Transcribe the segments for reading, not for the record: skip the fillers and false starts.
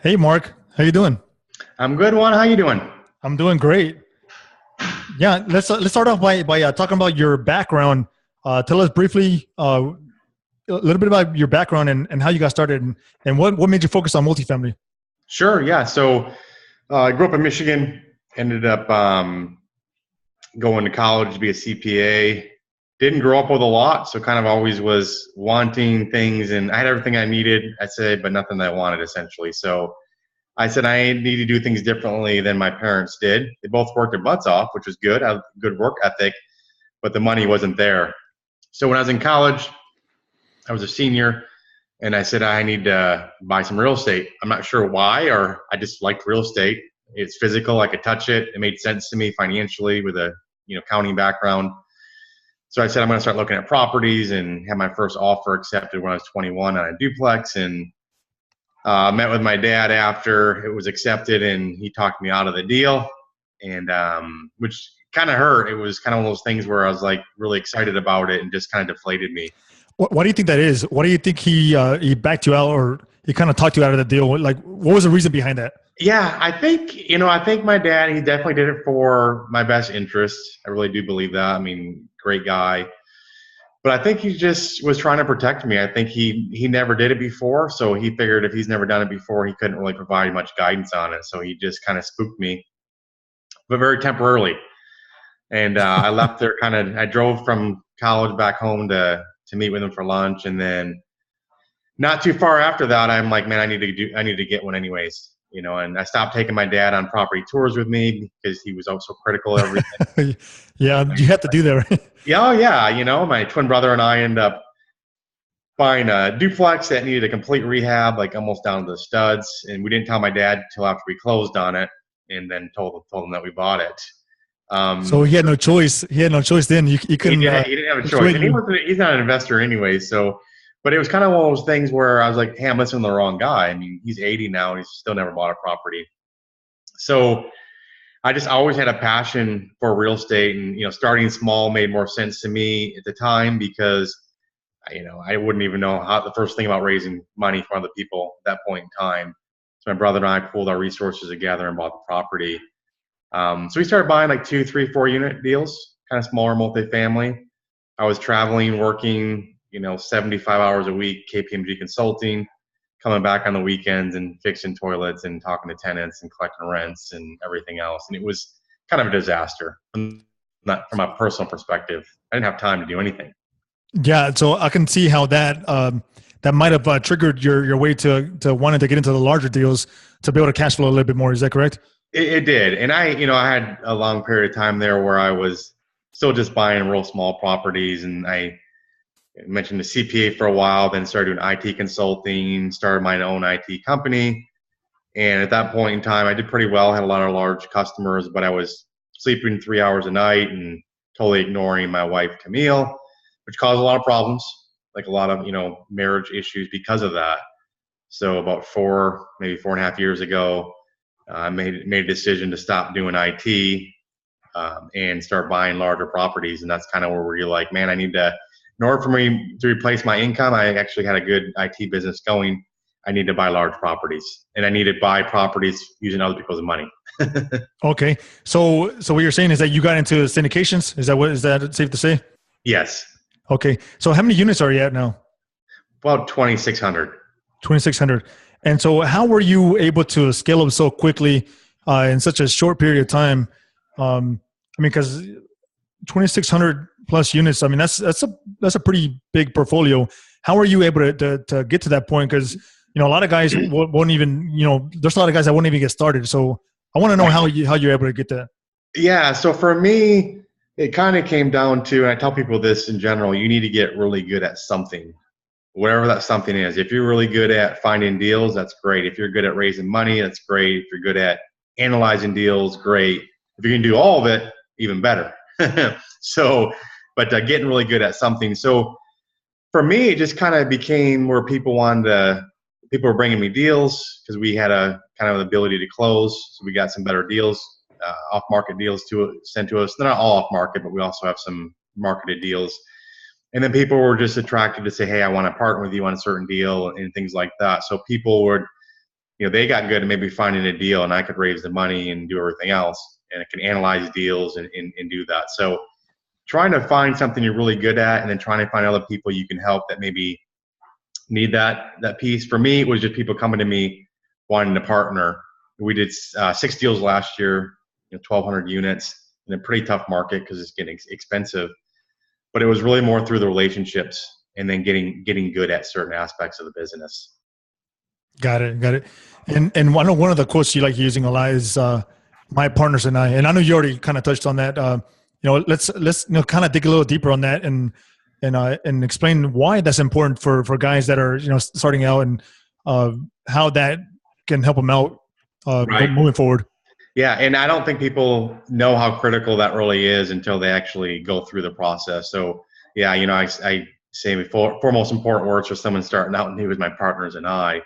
Hey, Mark, how you doing? I'm good, Juan. How you doing? I'm doing great. Yeah, let's start off by talking about your background. Tell us briefly a little bit about your background and how you got started and what made you focus on multifamily. Sure. Yeah. I grew up in Michigan. Ended up going to college to be a CPA. Didn't grow up with a lot, so kind of always was wanting things, and I had everything I needed, I'd say, but nothing that I wanted essentially. So I said I need to do things differently than my parents did. They both worked their butts off, which was good. I had a good work ethic, but the money wasn't there. So when I was in college, I was a senior. And I said, I need to buy some real estate. I'm not sure why, or I just liked real estate. It's physical. I could touch it. It made sense to me financially with a, accounting background. So I said, I'm going to start looking at properties and had my first offer accepted when I was 21 on a duplex, and met with my dad after it was accepted, and he talked me out of the deal, and which kind of hurt. It was kind of one of those things where I was like really excited about it and just kind of deflated me. Why do you think that is? Why do you think he backed you out or he kind of talked you out of the deal? Like, what was the reason behind that? Yeah, I think my dad, he definitely did it for my best interest. I really do believe that. I mean, great guy. But I think he just was trying to protect me. I think he never did it before, so he figured if he's never done it before, he couldn't really provide much guidance on it. So he just kind of spooked me, but very temporarily. And I left there I drove from college back home to meet with him for lunch, and then not too far after that, I'm like, man, I need to get one anyways, and I stopped taking my dad on property tours with me because he was also critical of everything. Yeah, you have to do that, right? Yeah, oh yeah, my twin brother and I end up buying a duplex that needed a complete rehab, like almost down to the studs, and we didn't tell my dad till after we closed on it, and then told him that we bought it. So he had no choice. He had no choice then. You couldn't He didn't have a choice, persuade and you. he's not an investor anyway, so. But it was kind of one of those things where I was like, hey, I'm listening to the wrong guy. I mean, he's 80 now and he's still never bought a property. So I just always had a passion for real estate, and, starting small made more sense to me at the time because, I wouldn't even know how the first thing about raising money from other people at that point in time. So my brother and I pulled our resources together and bought the property. So we started buying like 2, 3, 4 unit deals, kind of smaller multifamily. I was traveling, working, 75 hours a week, KPMG consulting, coming back on the weekends and fixing toilets and talking to tenants and collecting rents and everything else. And it was kind of a disaster, not from a personal perspective. I didn't have time to do anything. Yeah, so I can see how that might have triggered your way to wanting to get into the larger deals to be able to cash flow a little bit more. Is that correct? It did. And I had a long period of time there where I was still just buying real small properties, and I mentioned the CPA for a while, then started doing IT consulting, started my own IT company. And at that point in time, I did pretty well, had a lot of large customers, but I was sleeping 3 hours a night and totally ignoring my wife, Camille, which caused a lot of problems, like a lot of, marriage issues because of that. So about maybe 4.5 years ago, I made a decision to stop doing IT and start buying larger properties. And that's kind of where you're like, man, in order for me to replace my income, I actually had a good IT business going. I need to buy large properties, and I need to buy properties using other people's money. Okay. So what you're saying is that you got into syndications? Is that safe to say? Yes, Okay. So how many units are you at now? about 2,600. 2,600. And so how were you able to scale up so quickly in such a short period of time? I mean, because 2,600 plus units, I mean, that's a pretty big portfolio. How are you able to get to that point? Because, a lot of guys won't even, there's a lot of guys that won't even get started. So I want to know how you're able to get that. Yeah. So for me, it kind of came down to, and I tell people this in general, you need to get really good at something, whatever that something is. If you're really good at finding deals, that's great. If you're good at raising money, that's great. If you're good at analyzing deals, great. If you can do all of it, even better. So, but getting really good at something. So for me, it just kind of became where people were bringing me deals because we had a kind of ability to close. So we got some better deals, off-market deals sent to us. They're not all off-market, but we also have some marketed deals. And then people were just attracted to say, hey, I want to partner with you on a certain deal and things like that. So people would they got good at maybe finding a deal, and I could raise the money and do everything else, and I can analyze deals and do that. So trying to find something you're really good at, and then trying to find other people you can help that maybe need that piece. For me, it was just people coming to me wanting to partner. We did 6 deals last year, 1,200 units in a pretty tough market because it's getting expensive. But it was really more through the relationships and then getting good at certain aspects of the business. Got it. And I know one of the quotes you like using a lot is my partners and I know you already kind of touched on that. Let's kind of dig a little deeper on that and explain why that's important for guys that are starting out, and how that can help them out Right. moving forward. Yeah, and I don't think people know how critical that really is until they actually go through the process. So yeah, I say four most important words for someone starting out new is my partners and I.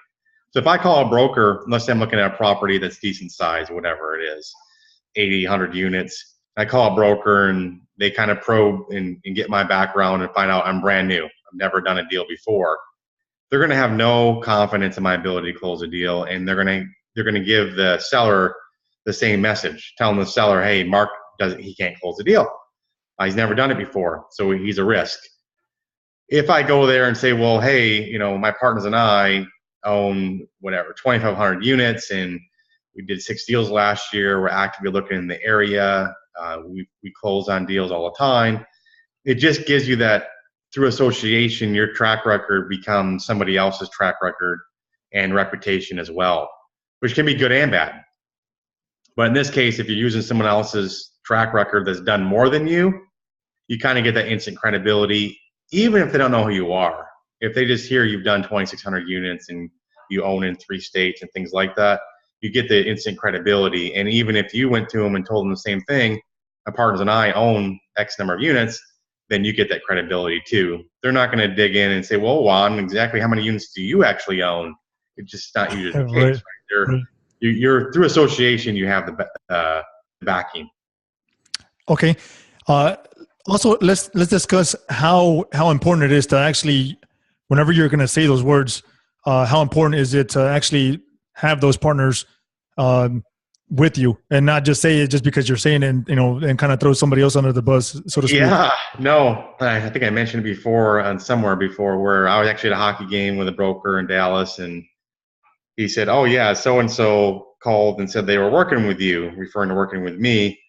So if I call a broker, let's say I'm looking at a property that's decent size, whatever it is, 80, 100 units, I call a broker and they kind of probe and get my background and find out I'm brand new. I've never done a deal before. They're going to have no confidence in my ability to close a deal, and they're going to give the seller the same message, telling the seller, hey, Mark he can't close the deal. He's never done it before, so he's a risk. If I go there and say, well, hey, my partners and I own 2,500 units, and we did 6 deals last year. We're actively looking in the area. We close on deals all the time. It just gives you that, through association, your track record becomes somebody else's track record and reputation as well, which can be good and bad. But in this case, if you're using someone else's track record that's done more than you kind of get that instant credibility, even if they don't know who you are. If they just hear you've done 2,600 units and you own in 3 states and things like that, you get the instant credibility. And even if you went to them and told them the same thing, my partners and I own X number of units, then you get that credibility too. They're not going to dig in and say, well, Juan, exactly how many units do you actually own? It's just not usually the case, right? You're through association, you have the backing. Okay. Also, let's discuss how important it is to actually, whenever you're going to say those words, how important is it to actually have those partners with you, and not just say it just because you're saying it, and kind of throw somebody else under the bus, so to speak. Yeah, no, I think I mentioned before somewhere before where I was actually at a hockey game with a broker in Dallas, and he said, oh yeah, so-and-so called and said they were working with you, referring to working with me.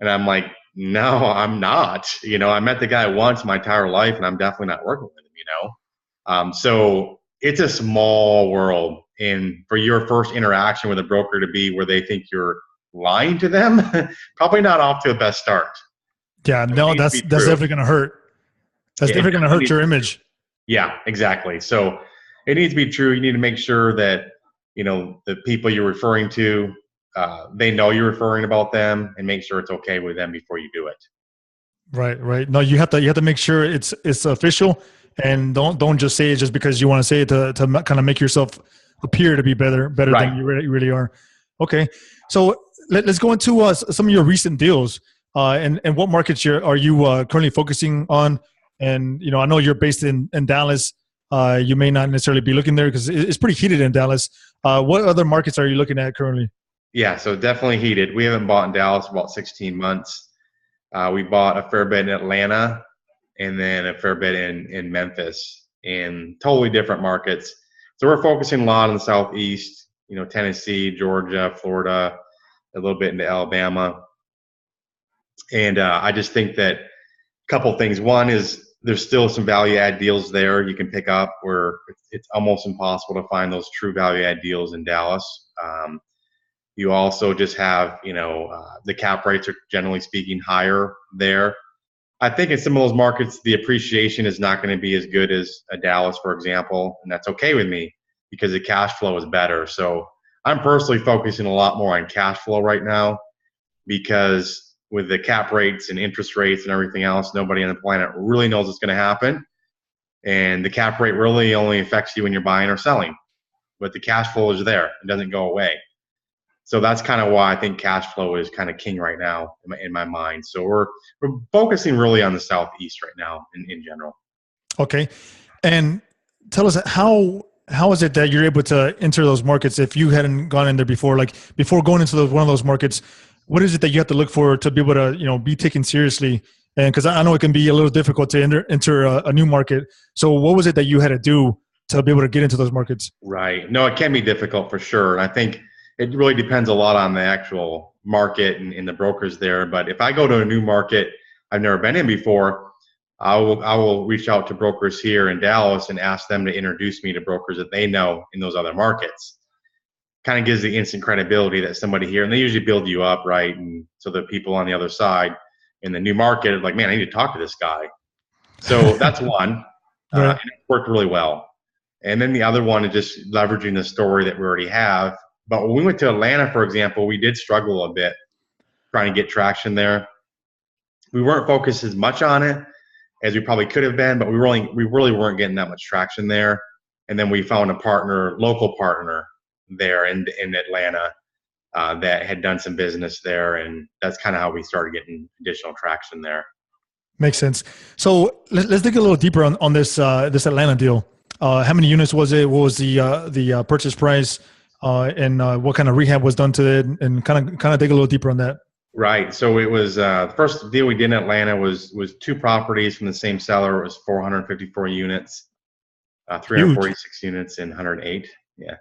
And I'm like, no, I'm not. I met the guy once my entire life, and I'm definitely not working with him, So it's a small world. And for your first interaction with a broker to be where they think you're lying to them, probably not off to the best start. Yeah, So no, that's definitely going to hurt. That's definitely going to hurt your image. Yeah, exactly. So it needs to be true. You need to make sure that, the people you're referring to, they know you're referring about them, and make sure it's okay with them before you do it. Right. No, you have to make sure it's official, and don't just say it just because you want to say it to kind of make yourself appear to be better Right. than you really are. Okay. So let's go into some of your recent deals, and what markets are you currently focusing on? And, I know you're based in Dallas. You may not necessarily be looking there because it's pretty heated in Dallas. What other markets are you looking at currently? Yeah, so definitely heated. We haven't bought in Dallas for about 16 months. We bought a fair bit in Atlanta, and then a fair bit in Memphis, in totally different markets. So we're focusing a lot on the Southeast, Tennessee, Georgia, Florida, a little bit into Alabama. And I just think that a couple things. One is there's still some value add deals there you can pick up where it's almost impossible to find those true value add deals in Dallas. You also just have, the cap rates are generally speaking higher there. I think in some of those markets, the appreciation is not going to be as good as a Dallas, for example, and that's okay with me because the cash flow is better. So I'm personally focusing a lot more on cash flow right now, because with the cap rates and interest rates and everything else, nobody on the planet really knows what's going to happen. And the cap rate really only affects you when you're buying or selling, but the cash flow is there. It doesn't go away. So that's kind of why I think cash flow is kind of king right now in my mind. So we're focusing really on the Southeast right now in general. Okay. And tell us, how how is it that you're able to enter those markets if you hadn't gone in there before? Like before going into one of those markets, what is it that you have to look for to be able to, be taken seriously? And because I know it can be a little difficult to enter a new market. So what was it that you had to do to be able to get into those markets? Right. No, it can be difficult for sure. And I think it really depends a lot on the actual market and the brokers there. But if I go to a new market I've never been in before, I will reach out to brokers here in Dallas and ask them to introduce me to brokers that they know in those other markets. Kind of gives the instant credibility that somebody here, and they usually build you up, right? And so the people on the other side in the new market are like, man, I need to talk to this guy. So that's one. Right. And it worked really well. And then the other one is just leveraging the story that we already have. But when we went to Atlanta, for example, we did struggle a bit trying to get traction there. We weren't focused as much on it as we probably could have been, but we really weren't getting that much traction there. And then we found a local partner there in Atlanta that had done some business there, and that's kind of how we started getting additional traction there. Makes sense. So let's dig a little deeper on this Atlanta deal. How many units was it? What was the purchase price? And what kind of rehab was done to it? And kind of dig a little deeper on that. Right. So it was the first deal we did in Atlanta was 2 properties from the same seller. It was 454 units, 346 units, and 108. Yeah.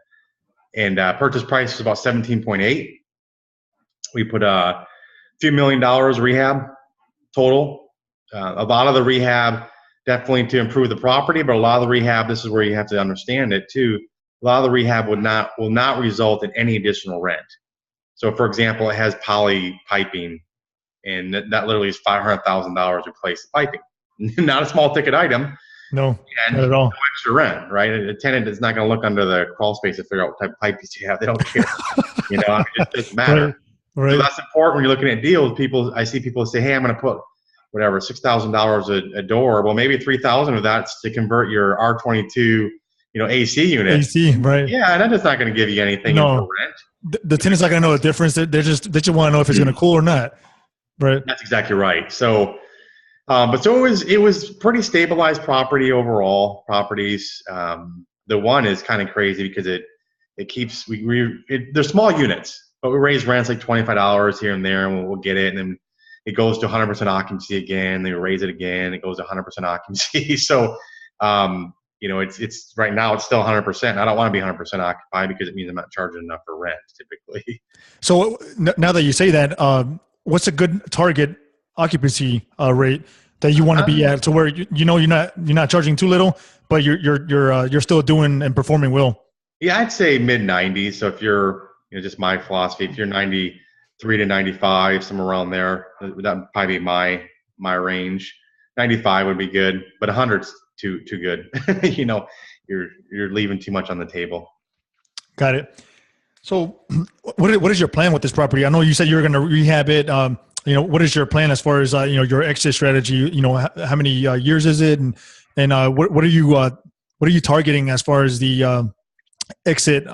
And purchase price was about 17.8. We put a few $1 million rehab total. A lot of the rehab definitely to improve the property, but a lot of the rehab, this is where you have to understand it too. A lot of the rehab will not result in any additional rent. So, for example, it has poly piping, and that literally is $500,000 to replace the piping. Not a small ticket item. No, and not at all. No extra rent, right? A tenant is not going to look under the crawl space to figure out what type of pipes you have. They don't care. It doesn't matter. Right. So that's important when you're looking at deals. I see people say, "Hey, I'm going to put whatever $6,000 a door." Well, maybe $3,000 of that's to convert your R22, AC unit. AC, right? Yeah, and that's not going to give you anything for rent. The tenant's not going to know the difference. They just want to know if it's going to cool or not, right? That's exactly right. So, it was pretty stabilized property overall. Properties. The one is kind of crazy because it keeps they're small units, but we raise rents like $25 here and there, and we'll get it, and then it goes to 100% occupancy again. They raise it again. It goes to 100% occupancy. So, it's right now it's still 100%. I don't want to be 100% occupied because it means I'm not charging enough for rent typically. So now that you say that, what's a good target occupancy rate that you want to be at, to where you're not charging too little, but you're still doing and performing well? Yeah, I'd say mid 90s. So if you're, just my philosophy, if you're 93 to 95, somewhere around there, that would probably be my range. 95 would be good, but 100's too good. You're leaving too much on the table. Got it. So what is your plan with this property? I know you said you were going to rehab it. What is your plan as far as your exit strategy? How many years is it, and what are you targeting as far as the exit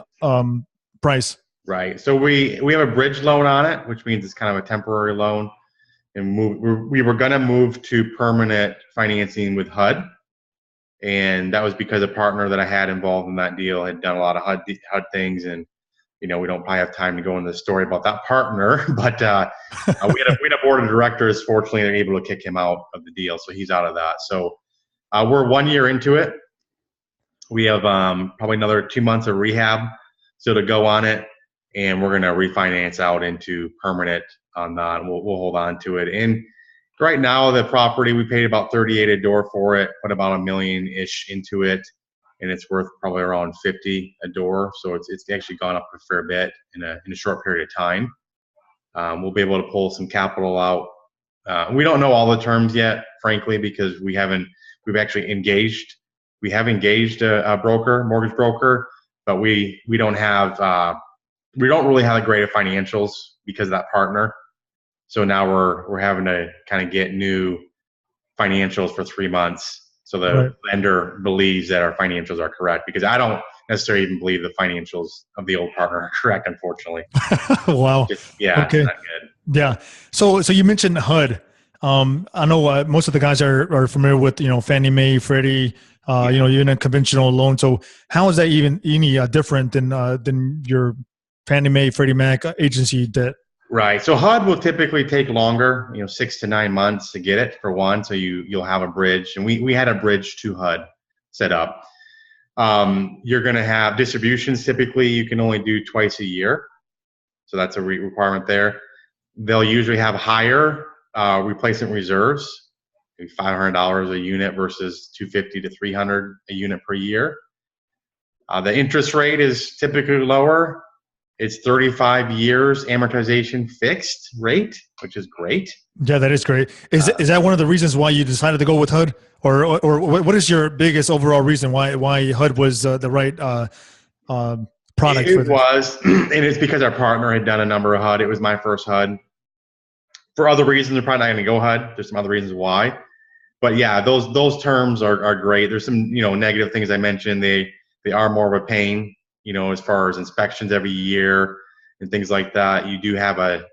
price? Right. So we have a bridge loan on it, which means it's kind of a temporary loan, and we were going to move to permanent financing with HUD. And that was because a partner that I had involved in that deal had done a lot of HUD things, and we don't probably have time to go into the story about that partner, but we had a board of directors. Fortunately, they're able to kick him out of the deal, so he's out of that. So we're 1 year into it. We have probably another 2 months of rehab still to go on it, and we're going to refinance out into permanent on that. We'll hold on to it. And right now, the property, we paid about $38 a door for it, put about $1 million-ish into it, and it's worth probably around $50 a door. So it's actually gone up a fair bit in a short period of time. We'll be able to pull some capital out. We don't know all the terms yet, frankly, because we have engaged a mortgage broker, but we don't really have a grade of financials because of that partner. So now we're having to kind of get new financials for 3 months, so the lender believes that our financials are correct, because I don't necessarily even believe the financials of the old partner are correct, unfortunately. Wow. Yeah. Okay. It's not good. Yeah. So you mentioned HUD. I know most of the guys are familiar with Fannie Mae, Freddie, even a conventional loan. So how is that even any different than your Fannie Mae, Freddie Mac agency debt? Right. So HUD will typically take longer, 6 to 9 months to get it for one. So you'll have a bridge, and we had a bridge to HUD set up. You're going to have distributions. Typically, you can only do twice a year, so that's a requirement there. They'll usually have higher replacement reserves, maybe $500 a unit versus $250 to $300 a unit per year. The interest rate is typically lower. It's 35 years amortization fixed rate, which is great. Yeah, that is great. Is that one of the reasons why you decided to go with HUD, or what is your biggest overall reason why HUD was the right product? It was, and it's because our partner had done a number of HUD. It was my first HUD. For other reasons, they're probably not going to go HUD. There's some other reasons why, but yeah, those terms are great. There's some negative things I mentioned. They are more of a pain. As far as inspections every year and things like that. You do have a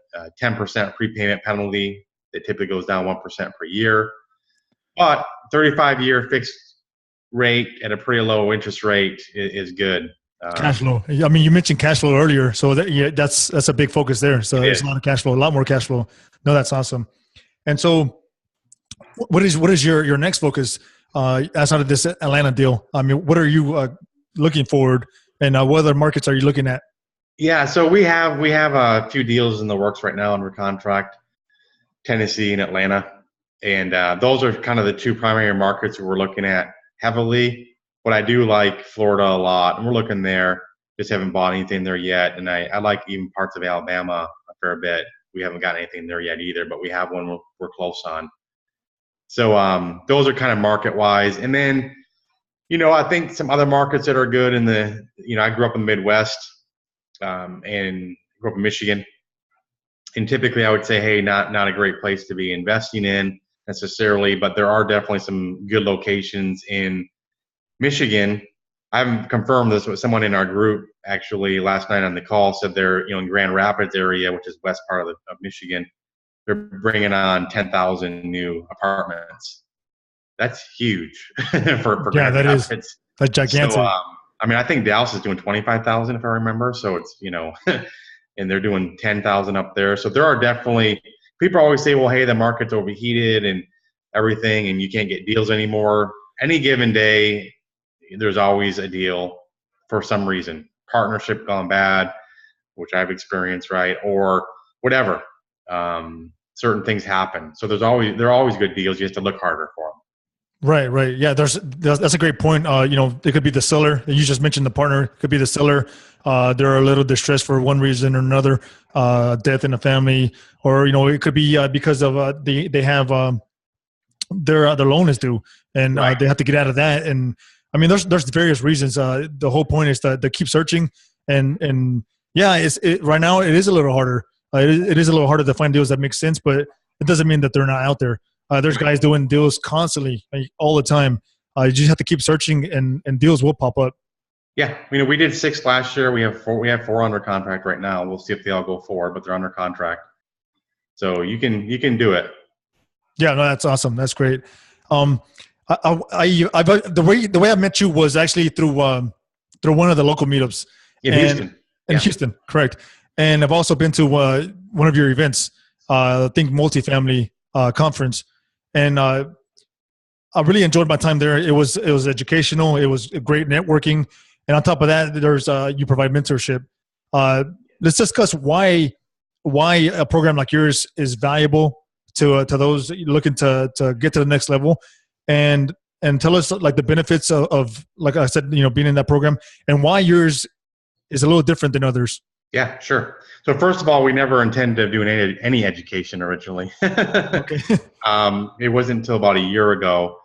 10% prepayment penalty that typically goes down 1% per year. But 35-year fixed rate at a pretty low interest rate is good. Cash flow. I mean, you mentioned cash flow earlier, so that's a big focus there. So there's a lot of cash flow, a lot more cash flow. No, that's awesome. And so, what is your next focus outside of this Atlanta deal? I mean, what are you looking forward? And what other markets are you looking at? Yeah, so we have a few deals in the works right now under contract, Tennessee and Atlanta, and those are kind of the two primary markets we're looking at heavily. But I do like Florida a lot, and we're looking there. Just haven't bought anything there yet, and I like even parts of Alabama a fair bit. We haven't got anything there yet either, but we have one we're close on. So those are kind of market wise, and then. I think some other markets that are good in the, I grew up in the Midwest and grew up in Michigan. And typically I would say, hey, not a great place to be investing in necessarily, but there are definitely some good locations in Michigan. I haven't confirmed this with someone in our group actually last night on the call said they're, in Grand Rapids area, which is west part of Michigan, they're bringing on 10,000 new apartments. That's huge for Grand Rapids. That's gigantic. So, I think Dallas is doing 25,000 if I remember. So it's, and they're doing 10,000 up there. So there are definitely, people always say, well, hey, the market's overheated and everything, and you can't get deals anymore. Any given day, there's always a deal for some reason. Partnership gone bad, which I've experienced, right? Or whatever. Certain things happen. So there are always good deals. You have to look harder for them. Right. Yeah, that's a great point. It could be the seller. You just mentioned the partner. It could be the seller. They're a little distressed for one reason or another, death in the family, or it could be because of they have their loan is due, and right. They have to get out of that. And I mean, there's various reasons. The whole point is that they keep searching, and yeah, right now it is a little harder. It is a little harder to find deals that make sense, but it doesn't mean that they're not out there. There's guys doing deals constantly, all the time. You just have to keep searching, and deals will pop up. Yeah, we did 6 last year. We have 4 under contract right now. We'll see if they all go forward, but they're under contract. So you can do it. Yeah, no, that's awesome. That's great. The way I met you was actually through one of the local meetups in Houston. In Houston, correct. And I've also been to one of your events, Think Multifamily conference. And I really enjoyed my time there. It was educational. It was great networking. And on top of that, there's you provide mentorship. Let's discuss why a program like yours is valuable to those looking to get to the next level, and tell us like the benefits of like I said, being in that program, and why yours is a little different than others. Yeah, sure. So first of all, we never intended to do any education originally. Okay. It wasn't until about a year ago,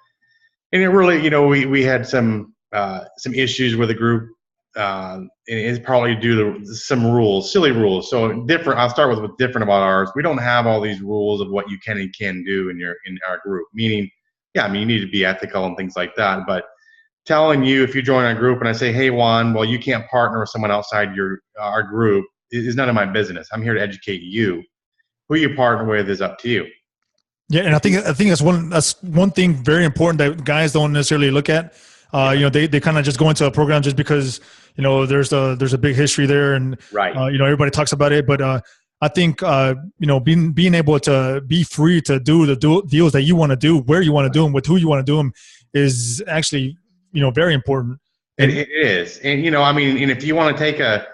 and it really, we had some issues with the group, and it's probably due to some silly rules. So different. I'll start with what's different about ours. We don't have all these rules of what you can and can't do in our group. Meaning, you need to be ethical and things like that, but telling you if you join our group and I say, hey, Juan, well, you can't partner with someone outside our group is none of my business. I'm here to educate you. Who you partner with is up to you. Yeah, and I think that's one thing very important that guys don't necessarily look at. they kind of just go into a program just because, there's a big history there, and, Right. everybody talks about it. But I think, being able to be free to do the deals that you want to do, where you want to do them, with who you want to do them, is actually, very important. And It is. And, and if you want to take a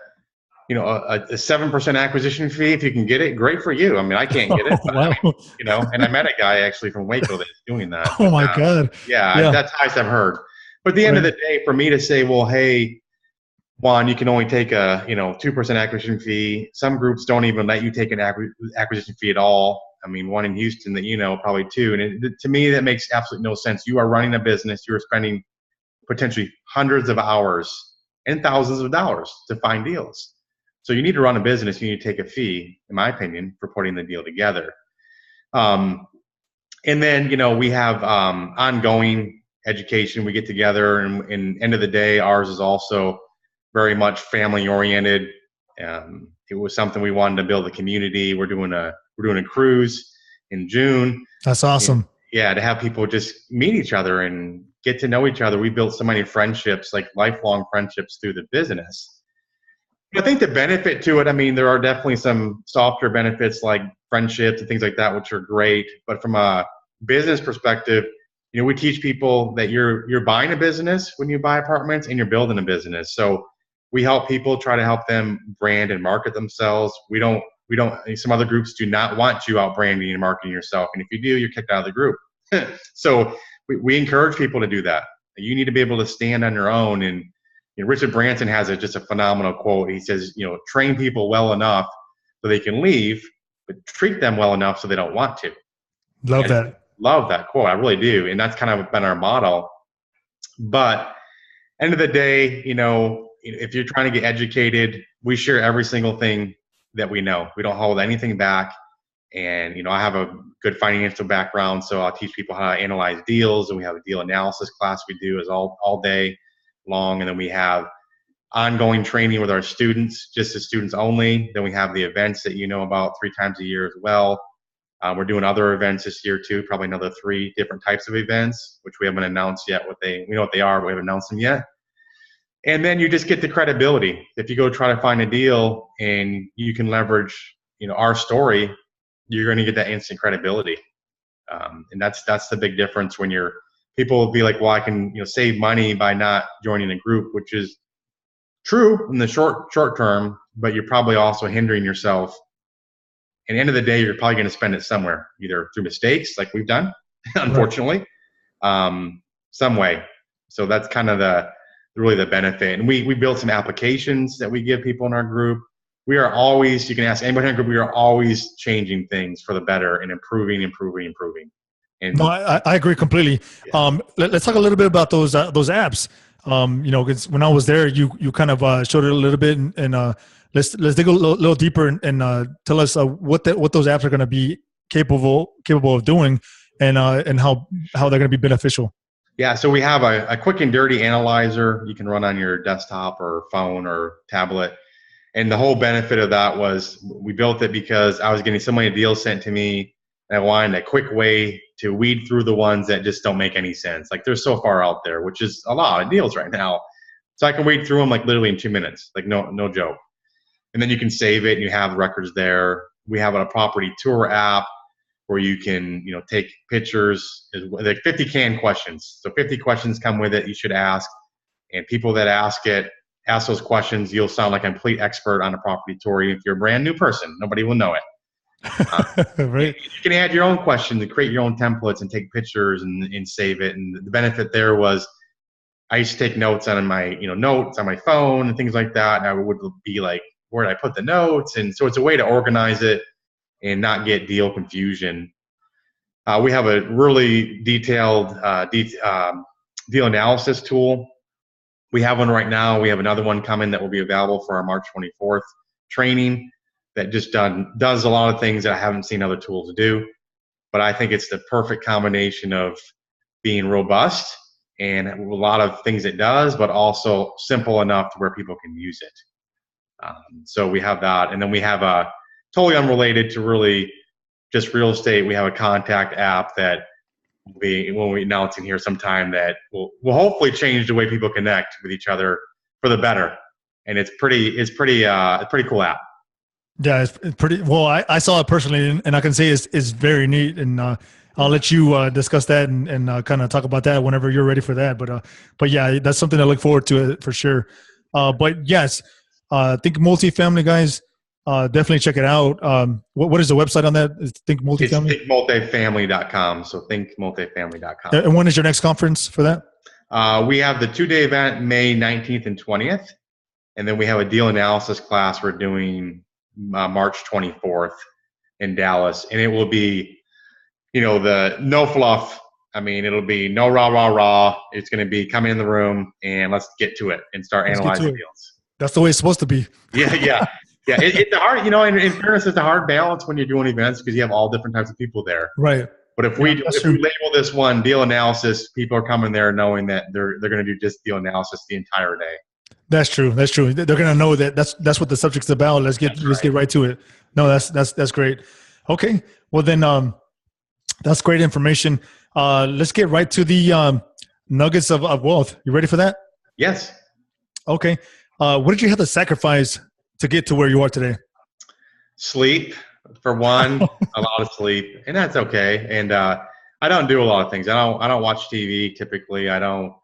7% acquisition fee, if you can get it, great for you. I mean, I can't get it, but wow. and I met a guy actually from Waco that's doing that. Oh But, my God. yeah, Yeah. that's highest I've heard. But at the end of the day, for me to say, well, hey, Juan, you can only take a 2% acquisition fee. Some groups don't even let you take an acquisition fee at all. I mean, one in Houston that probably two. And to me, that makes absolutely no sense. You are running a business. You are spending potentially hundreds of hours and thousands of dollars to find deals. So you need to run a business. You need to take a fee, in my opinion, for putting the deal together. And then, we have ongoing education. We get together, and end of the day, ours is also very much family oriented. It was something we wanted to build a community. We're doing a cruise in June. That's awesome. Yeah, to have people just meet each other and get to know each other. We built so many friendships, like lifelong friendships, through the business. I think the benefit to it, I mean, there are definitely some softer benefits like friendships and things like that, which are great. But from a business perspective, we teach people that you're buying a business when you buy apartments, and you're building a business. So we help people, try to help them brand and market themselves. We don't, some other groups do not want you out branding and marketing yourself. And if you do, you're kicked out of the group. So we encourage people to do that. You need to be able to stand on your own. And Richard Branson has just a phenomenal quote. He says, train people well enough so they can leave, but treat them well enough so they don't want to. Love that. Love that quote. I really do. And that's kind of been our model. But end of the day, if you're trying to get educated, we share every single thing that we know. We don't hold anything back. And, I have a good financial background, so I'll teach people how to analyze deals. And we have a deal analysis class we do is all day long. And then we have ongoing training with our students, just as students only. Then we have the events that about 3 times a year as well. We're doing other events this year too, probably another 3 different types of events, which we haven't announced yet we know what they are, but we haven't announced them yet. And then you just get the credibility. If you go try to find a deal and you can leverage, our story, you're going to get that instant credibility. And that's the big difference when people will be like, well, I can, save money by not joining a group, which is true in the short term, but you're probably also hindering yourself. And end of the day, you're probably going to spend it somewhere, either through mistakes like we've done, unfortunately, some way. So that's kind of really the benefit. And we built some applications that we give people in our group. We are always, you can ask anybody in our group, we are always changing things for the better and improving. And no, I agree completely. Yeah. Let's talk a little bit about those apps. Because when I was there, you kind of showed it a little bit, and let's dig a little deeper and tell us what those apps are going to be capable of doing, and how they're going to be beneficial. Yeah, so we have a quick and dirty analyzer you can run on your desktop or phone or tablet. And the whole benefit of that was we built it because I was getting so many deals sent to me, and I wanted a quick way to weed through the ones that just don't make any sense. Like, they're so far out there, which is a lot of deals right now. So I can weed through them like literally in 2 minutes, like no joke. And then you can save it and you have records there. We have a property tour app where you can, take pictures, like 50 canned questions. So 50 questions come with it you should ask. And people that ask those questions, you'll sound like a complete expert on a property tour. If you're a brand new person, nobody will know it. Right. You can add your own questions and create your own templates and take pictures and save it. And the benefit there was I used to take notes on my, notes on my phone and things like that. And I would be like, where did I put the notes? And so it's a way to organize it and not get deal confusion. We have a really detailed deal analysis tool. We have one right now. We have another one coming that will be available for our March 24th training that just does a lot of things that I haven't seen other tools do. But I think it's the perfect combination of being robust and a lot of things it does, but also simple enough to where people can use it. So we have that. And then we have a totally unrelated to really just real estate. We have a contact app that we'll be announcing here sometime that will hopefully change the way people connect with each other for the better. And it's a pretty cool app. Yeah, it's pretty well. I saw it personally, and I can say it's very neat. And I'll let you discuss that and kind of talk about that whenever you're ready for that. But yeah, that's something I look forward to for sure. But yes, Think Multifamily, guys. Definitely check it out. What is the website on that? It's Think Multifamily? It's thinkmultifamily.com. So thinkmultifamily.com. And when is your next conference for that? We have the 2-day event, May 19th and 20th. And then we have a deal analysis class we're doing March 24th in Dallas. And it will be, the no fluff. I mean, it'll be no rah, rah, rah. It's going to be come in the room and let's get to it and start analyzing deals. That's the way it's supposed to be. Yeah. It's hard, in fairness, it's a hard balance when you're doing events because you have all different types of people there. Right. But if we label this one deal analysis, people are coming there knowing that they're going to do just deal analysis the entire day. That's true. They're going to know that that's what the subject's about. Let's get right to it. No, that's great. Okay. Well then, that's great information. Let's get right to the nuggets of wealth. You ready for that? Yes. Okay. What did you have to sacrifice to get to where you are today? Sleep, for one, a lot of sleep, and that's okay. And I don't do a lot of things. I don't watch TV typically. I don't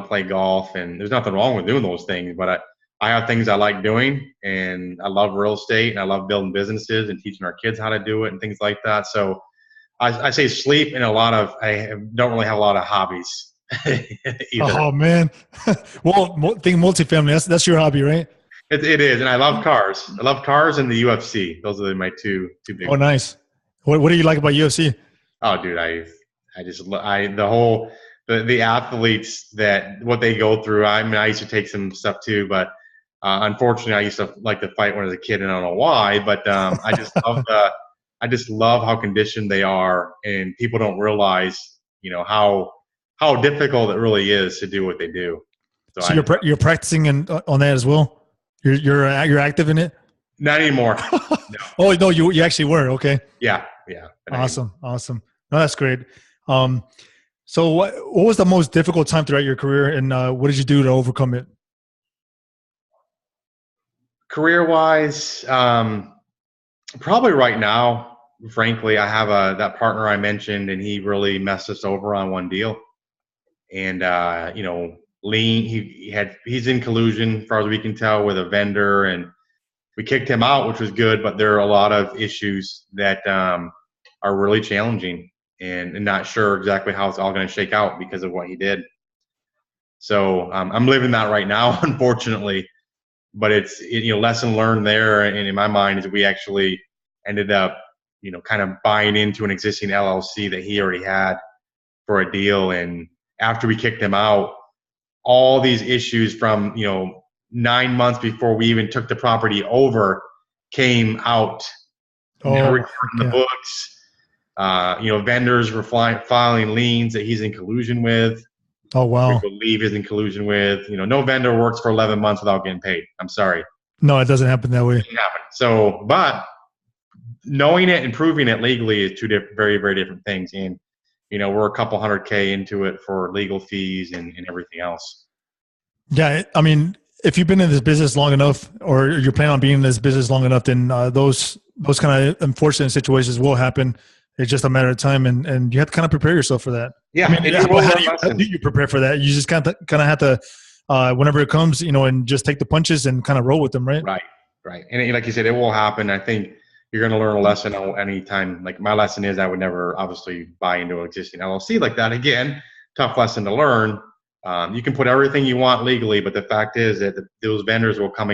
play golf, and there's nothing wrong with doing those things. But I have things I like doing, and I love real estate, and I love building businesses and teaching our kids how to do it and things like that. So I say sleep and I don't really have a lot of hobbies either. Oh man, well, Think Multifamily. That's your hobby, right? It is, and I love cars. I love cars and the UFC. Those are my two big. Oh, nice. What do you like about UFC? Oh, dude, the athletes that what they go through. I mean, I used to take some stuff too, but unfortunately, I used to like to fight when I was a kid, and I don't know why. But I just love how conditioned they are, and people don't realize, how difficult it really is to do what they do. So you're practicing on that as well. You're active in it? Not anymore. No. Oh no, you actually were. Okay. Yeah. Awesome. No, that's great. So what was the most difficult time throughout your career, and what did you do to overcome it? Career-wise, probably right now, frankly, I have that partner I mentioned, and he really messed us over on one deal. And he's in collusion, as far as we can tell, with a vendor, and we kicked him out, which was good. But there are a lot of issues that are really challenging, and not sure exactly how it's all going to shake out because of what he did. So I'm living that right now, unfortunately. But it's lesson learned there, and in my mind is we actually ended up kind of buying into an existing LLC that he already had for a deal, and after we kicked him out, all these issues from 9 months before we even took the property over came out. Now we're in the books. Vendors were filing liens that he's in collusion with. Oh wow! We believe he's in collusion with. No vendor works for 11 months without getting paid. I'm sorry. No, it doesn't happen that way. It doesn't happen. So, but knowing it and proving it legally is two very, very different things. And we're a couple $100K into it for legal fees and everything else. Yeah, I mean, if you've been in this business long enough, or you're planning on being in this business long enough, then those kind of unfortunate situations will happen. It's just a matter of time, and you have to kind of prepare yourself for that. Yeah. I mean, how do you prepare for that? You just kind of have to, whenever it comes, and just take the punches and kind of roll with them, right? Right. And like you said, it will happen. I think you're going to learn a lesson any time. Like my lesson is I would never obviously buy into an existing LLC like that again. Tough lesson to learn. You can put everything you want legally, but the fact is that those vendors will come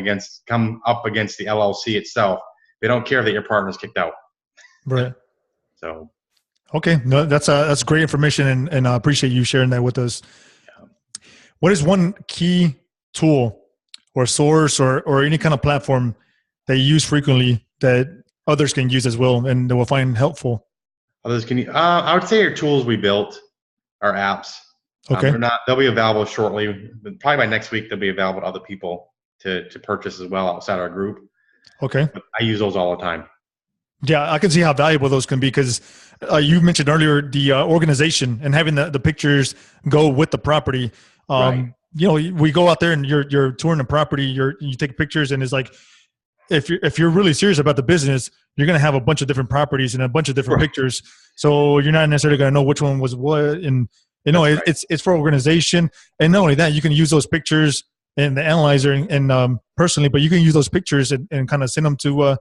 up against the LLC itself. They don't care that your partner's kicked out. Right. So. Okay. No, that's great information, and I appreciate you sharing that with us. Yeah. What is one key tool or source or any kind of platform that you use frequently that others can use as well and they will find helpful? Others can. I would say our tools we built, our apps. Okay. They'll be available shortly. Probably by next week, they'll be available to other people to purchase as well outside our group. Okay. But I use those all the time. Yeah, I can see how valuable those can be because you mentioned earlier the organization and having the pictures go with the property. Right. We go out there and you're touring the property, you take pictures, and it's like if you're really serious about the business, you're going to have a bunch of different properties and a bunch of different Right. pictures. So you're not necessarily going to know which one was what. And That's right. it's for organization. And not only that, you can use those pictures in the analyzer and personally, but you can use those pictures and kind of send them to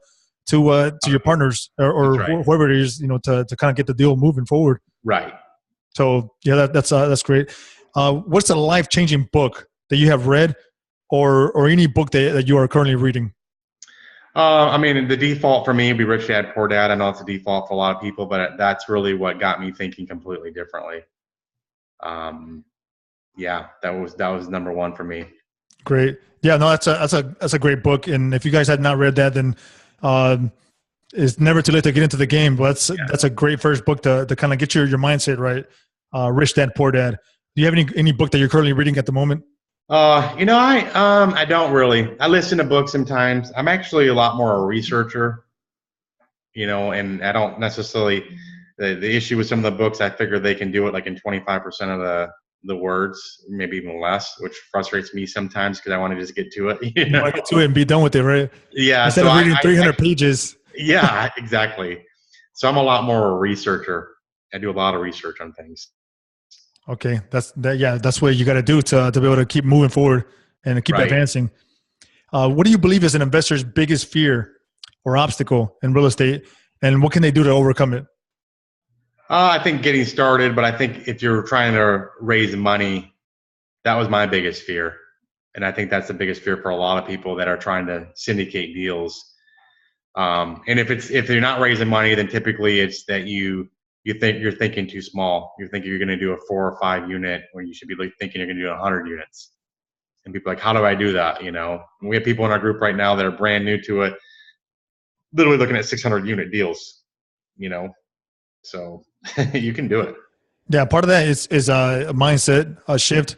your partners That's or right. whoever it is, to kind of get the deal moving forward. Right. So yeah, that's great. What's the life-changing book that you have read or any book that you are currently reading? I mean, the default for me would be Rich Dad Poor Dad. I know it's a default for a lot of people, but that's really what got me thinking completely differently. Um, yeah, that was number one for me. Great. Yeah, no, that's a great book. And if you guys had not read that, then it's never too late to get into the game. But that's a great first book to kind of get your mindset right. Rich Dad Poor Dad. Do you have any book that you're currently reading at the moment? I don't really. I listen to books sometimes. I'm actually a lot more a researcher, and I don't necessarily. The issue with some of the books, I figure they can do it like in 25% of the words, maybe even less, which frustrates me sometimes because I want to just get to it. You want to get to it and be done with it, right? Yeah. Instead of reading 300 pages. Yeah, exactly. So I'm a lot more a researcher. I do a lot of research on things. Okay, that's what you got to do to be able to keep moving forward and keep Right. advancing. What do you believe is an investor's biggest fear or obstacle in real estate, and what can they do to overcome it? I think getting started, but I think if you're trying to raise money, that was my biggest fear. And I think that's the biggest fear for a lot of people that are trying to syndicate deals. And if you're not raising money, then typically it's that you think you're thinking too small. You think you're going to do a 4 or 5 unit when you should be thinking you're going to do 100 units. And people are like, how do I do that? And we have people in our group right now that are brand new to it, literally looking at 600 unit deals. So you can do it. Yeah, part of that is a mindset shift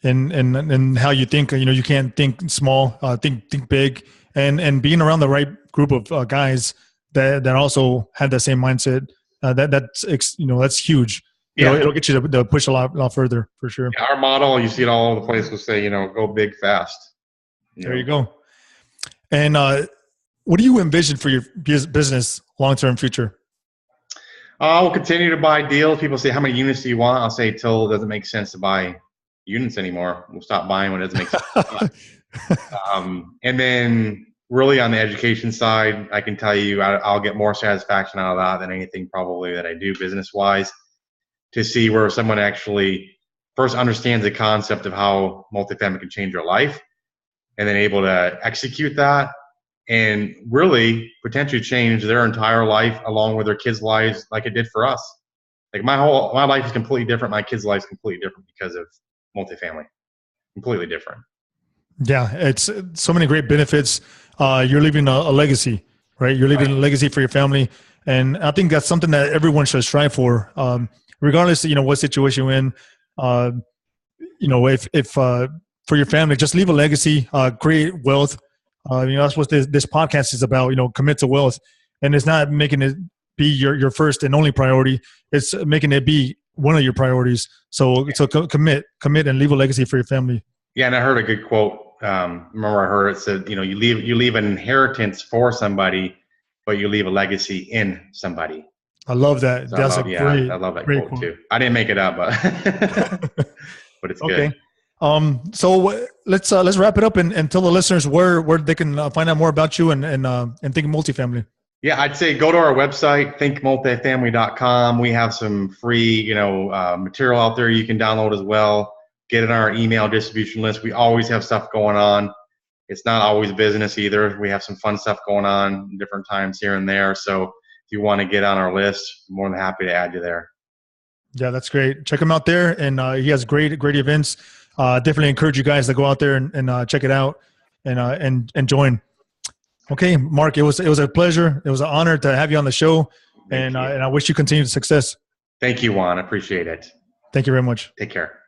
in how you think. You can't think small, think big, and being around the right group of guys that also have that same mindset. That's huge. Yeah. It'll get you to push a lot further for sure. Yeah, our model, you see it all over the place, will say, go big fast. There you go. And what do you envision for your business long-term future? We'll continue to buy deals. People say, how many units do you want? I'll say, till it doesn't make sense to buy units anymore. We'll stop buying when it doesn't make sense. And then really on the education side, I can tell you I'll get more satisfaction out of that than anything probably that I do business-wise, to see where someone actually first understands the concept of how multifamily can change your life, and then able to execute that and really potentially change their entire life along with their kids' lives, like it did for us. Like my life is completely different. My kids' life is completely different because of multifamily. Completely different. Yeah, it's so many great benefits. You're leaving a legacy, right? You're leaving a legacy for your family, and I think that's something that everyone should strive for, regardless of what situation you're in. If for your family, just leave a legacy, create wealth. That's what this podcast is about. Commit to wealth, and it's not making it be your first and only priority. It's making it be one of your priorities. So commit and leave a legacy for your family. Yeah, and I heard a good quote. Remember, I heard it said, you leave an inheritance for somebody, but you leave a legacy in somebody. I love that. So That's I love that quote too. I didn't make it up, but but it's okay. Good. So let's wrap it up and tell the listeners where they can find out more about you and Think Multifamily. Yeah, I'd say go to our website, thinkmultifamily.com. We have some free, material out there you can download as well. Get in our email distribution list. We always have stuff going on. It's not always business either. We have some fun stuff going on different times here and there. So if you want to get on our list, I'm more than happy to add you there. Yeah, that's great. Check him out there. And he has great events. Definitely encourage you guys to go out there and check it out and join. Okay, Mark, it was a pleasure. It was an honor to have you on the show. And I wish you continued success. Thank you, Juan. I appreciate it. Thank you very much. Take care.